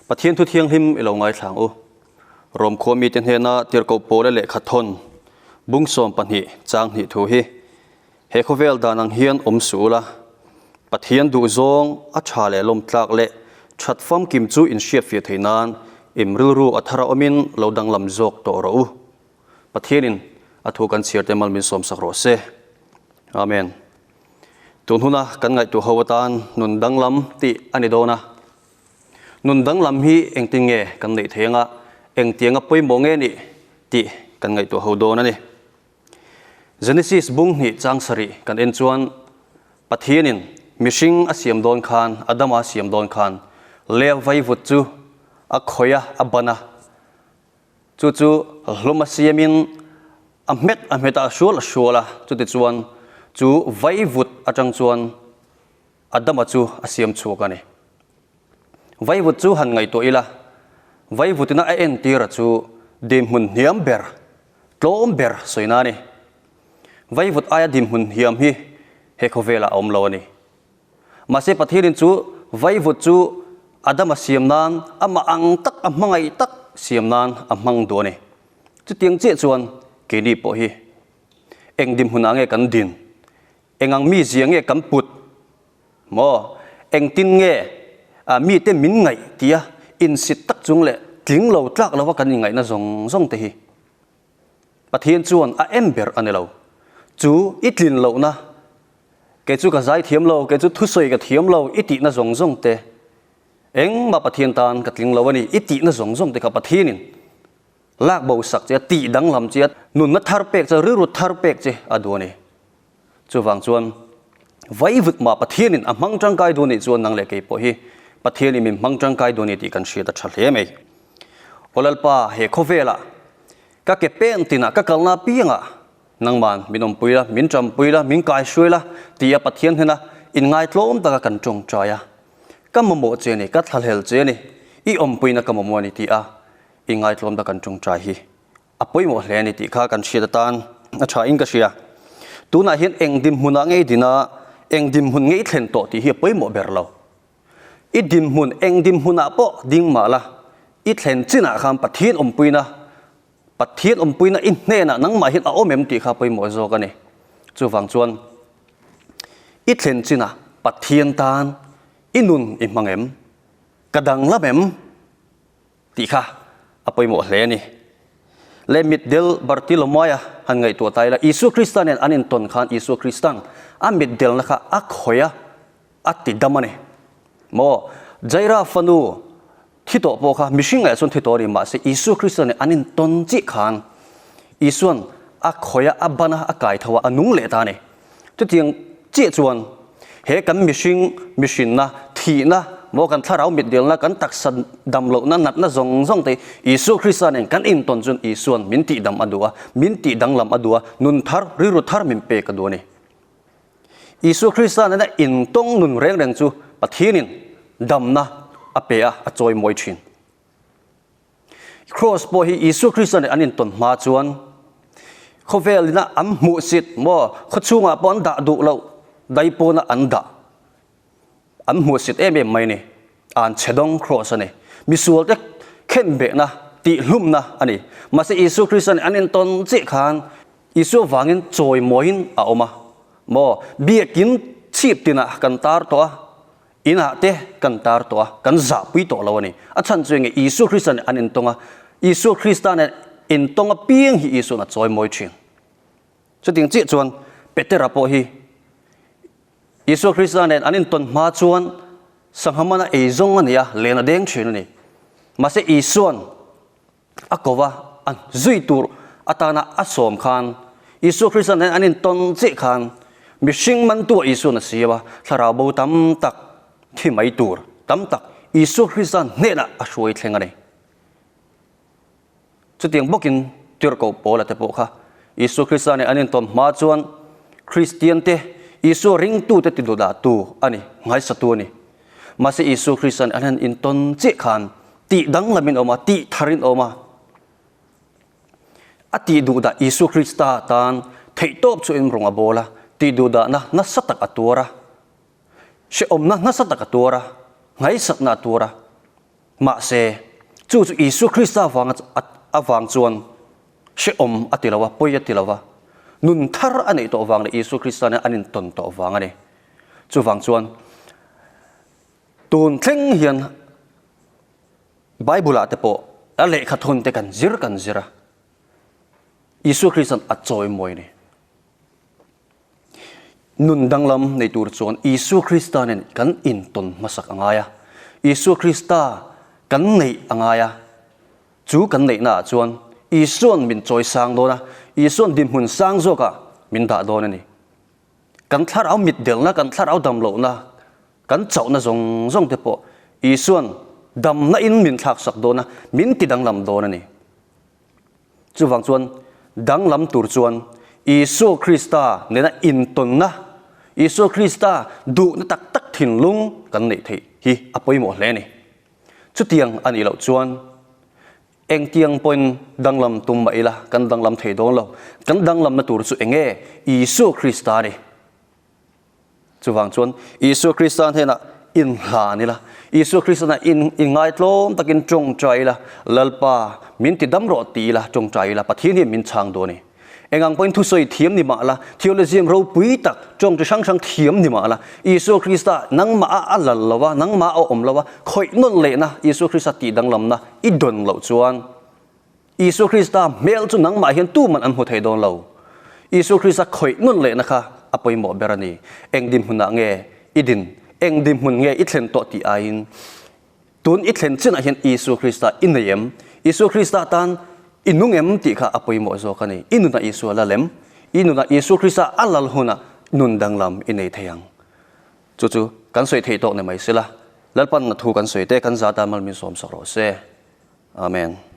ปะเทียนทุเทียงหิมอิลงไงทางอุรวมควมีเตนเฮนะเตียร์กโปและเละขัดทนบุ้งสมปัญหิจางหิทูหิเฮโคเวลดานังเฮียนสูละปะเทียนดูซงอัชาเลลมตากเละชัดฟอมกิมจูอินเชียฟิเทนานอิมรูอัทราอมินเราดังลำจกตัวเราปะเทียนินอัทุกันเสียเตมัลมินสมสักโรเซอาเมนตุนหุนะกันไงตัวฮาวตานนุนดังลำติอันนี้โดนะนุนดังลำฮีเองติงเงกันในเทียงะเองเทียงะปุยโมงเงนี่ติกันไงตัวฮาวโดนะนี่เจเนซิสบุ้งนี่จางสรีกันเอ็นจวนปะเทียนินมิชิงอาเซียมโดนคานอดัมอาเซียมโดนคานเลวไว้วุจูอักขอยะอับบานะจู่ลมอาเซียมินอเมตอาชัวละจู่ติดจวนจู่ไว้วุดอาจังจวนอดัมจู่อาเซียมชัวกันนี่ไว้วุจูหันไงตัวอีละไว้วุดน่าเอ็นตีระจู่ดิมหุ่นเฮียมเบอร์โตมเบอร์สวยนานี่ไว้วุดอายดิมหุ่นเฮียมฮีเฮโคเวลาอมโลนี่มาเสปะเทียนจู่ไว้วุจูอดัมเสียมนานอามาอังตักอามังไงตักเสียมนานอามังตัวนี่จู่เตียงเจ้าจวนเกนี่ปะฮีเอ็งดิมหุ่นอ่างเอกันดินเอ็งอังมีเสียงเอกันปุดมอเอ็งตินเงมีเต็มมินไงเตียอินสิตักจุงเละถึงเราตักเราว่ากันยังไงนะซงเตฮีปะเทียนจวนเอ็มเบอร์อันนี้เราจู่อิดลินเรานะแกจู่กับใจเทียมเราแกจู่ทุสอยกับเทียมเราอิตินะซงเตเอ็งมาปะเทียนตานกับลิงเราวันนี้อิตินะซงเตกับปะเทียนินลากเบาสักเจ้าตีดังลำเจ้านุนนัททาร์เป็กจะรื้อรุดทาร์เป็กเจ้าอดัวนี่จู่ฟังจวนไว้วุดมาปะเทียนินมังจังไกดูนี่จวนนังเล็กปะฮีปะเทียนินมังจังไกดูนี่ตีกันเชียตัดเฉลี่ยไหมโอลป้าเฮโคเวล่ะก็เก็บเป็นตินะก็กลนาปีงะนังมันมินอมปุยละมินจำปุยละมินกายช่วยละตีปะเทียนเห็นนะอินไงโลมตะกันจงใจอะก็มาโมเจนี่ก็ทะเลเจนี่อีอมปุยนะก็มาโมนี่ตีอะอินไงโลมตะกันจงใจฮีอปุยโมเลนี่ตีข้ากันเชียตันอาชาอิงก็เชียตัวน่ะเห็นเองดิมหุ่นไงดีนะเองดิมหุ่นไงเห็นโตตีเฮียปุยโมเบอร์เราอีดิมหุ่นเองดิมหุ่นอะปะดิ้งมาละอีเห็นจีน่ะคำปะเทียนอมปุยนะปะเทียนอมปุยนะอินเน่น่ะนังมาเห็นเอาเมมตีข้าปุยโมโซกันนี่จู่ฟังจวนอีเห็นจีน่ะปะเทียนตานอินุนอิมังเอ็มกระดังละเมมตีข้าอปุยโมเลนี่เลมิดเดลบาร์ติโลมอยะหันไงตัวไตละอิสุคริสตันอันอินตนขันอิสุคริสตันอามิดเดลนะคะอักขอยะอัติดามันนี่โมใจราฟันูที่ตัวโปค่ะมิชิงไงส่วนที่ตัวนี้มาสิอิสุคริสตันอันอินตนจิขันอิส่วนอักขอยะอับบานะอักไก่ทว่าอนุเลตานี่จุดที่ยังเจี๊ยจวนเฮกันมิชินนะทีนะโมกันถ้าเรามิดเดียวนะกันตักสันดำโลนั่นนัดนะซงแต่อิสุคริสตันกันอินตนจนอิส่วนมินติดำอดัวมินติดังลำอดัวนุนทาร์ริรุทาร์มินเปกอดัวนี่อิสุคริสตันนั้นอินตงนุนเร่งจูปะเทียนินดำนะอเปียอจอยมวยชินครอสโปฮีอิสุคริสตันอันอินตนมาจวนเขาเวลินะอัมมุสิตโมเขาชูงาปอนด่าดุเราได้ปนอันด่าอัมมุสิตไม่นี่อ่านเชดงครอสนี่มิส่วนเด็กเข็นเบนะติลุ่มนะอันนี้มาสิอิสุคริสตันอันอินตนเจคานอิสุวางินจอยมวยหินเอามาโมเบียกินชีพตินะกันตาร์ตัวอินะเตกันตาร์ตัวกันจับปีตัวเรานี่อาจารย์จวนอิสุคริสตันอันอินตงะอิสุคริสตันอินตงะเปียงฮีอิสุนะจอยมวยชินสุดที่จีจวนเปเตอร์ปอฮีอิสุคริสตันอันอินตนมาจวนสังหามันเอจงอันนี้เลนเด้งชินนี่มาเสอิส่วนอักว่าอันจุยตูอัตานะอัศมขันอิสุคริสตันอันอินตนเจขันมิชิงมันตัวอิสุนะเสียวะถ้าเราบูตั้มตักที่ไม่ตัวตั้มตักอิสุคริสตันเนี่ยนะช่วยเท่งอันนี้จุดที่ยังบอกกินเจอร์กอบโปละเตปโค่ะอิสุคริสตันอันนี้ตอนมาจวนคริสเตียนเตอิสุริงตูเตติดดาตูอันนี้ง่ายสัตว์นี่มาสิอิสุคริสตันอันนี้ตอนเจ้าขันตีดังละมินออกมาตีทารินออกมาอติดูดาอิสุคริสตาตันเทตบช่วยอินรงอโบละตีดูดานะนัสตักตัวระเชื่อมนะนัสตักตัวระไงสักนาตัวระ mà se chú Isu Christa vang chuan sẽ atilawa poi atilawa nun thar ani to wang le Isu Christa ne anin ton to wang ani chu wang chuan tun thleng hian Bible ate po a le kha thon te kan zira Isu Christa choi moi ni nun danglam nei tur chuan Isu Christa nen kan in ton masak angaya Isu Christa kan nei angaya chu kan nei na chuan Isuan min choi sang do na Isuan dim hun sang zo ka min da do na ni kan thlar au mit del na kan thlar au dam lo na kan chau na zong te po Isuan dam na in min thak sak do na min ti danglam do na ni chu wang chuan danglam tur chuan Isu Christa ne na in ton na Isu Christa du na tak thin lung kan nei thei hi apoi mo hle ni chu tiang ani lo chuan eng tiang point danglam tum mai la kan danglam thei don lo kan danglam na tur chu enge Isu Christa ni chu wang chuan Isu Christa the na in hla ni la Isu Christa na in ngai tlom takin chong trai la lalpa min ti dam ro ti la chong trai la pathin hi min chang do ni engang point thu soi thiam ni ma la theology ro pui tak chong chu sang thiam ni ma la Isu Christa nang ma a lal lawa nang ma o om lawa khoi non le na Isu Christa ti danglam na I don lo chuan Isu Christa mel chu nang ma hian tu man an hu thei don lo Isu Christa khoi non le na kha apoi mo berani engdim huna nge idin engdim hun nge I thlen to ti ain tun I thlen chin a hian Isu Christa inayem Isu Christa tan inungem ti kha apoi mo zo khani inuna Isu la lem inuna Isu Christa alal huna nun danglam inei theyang chu kan soi thei to ne mai sila lalpan na thu kan soi te kan za ta mal min som sak ro se amen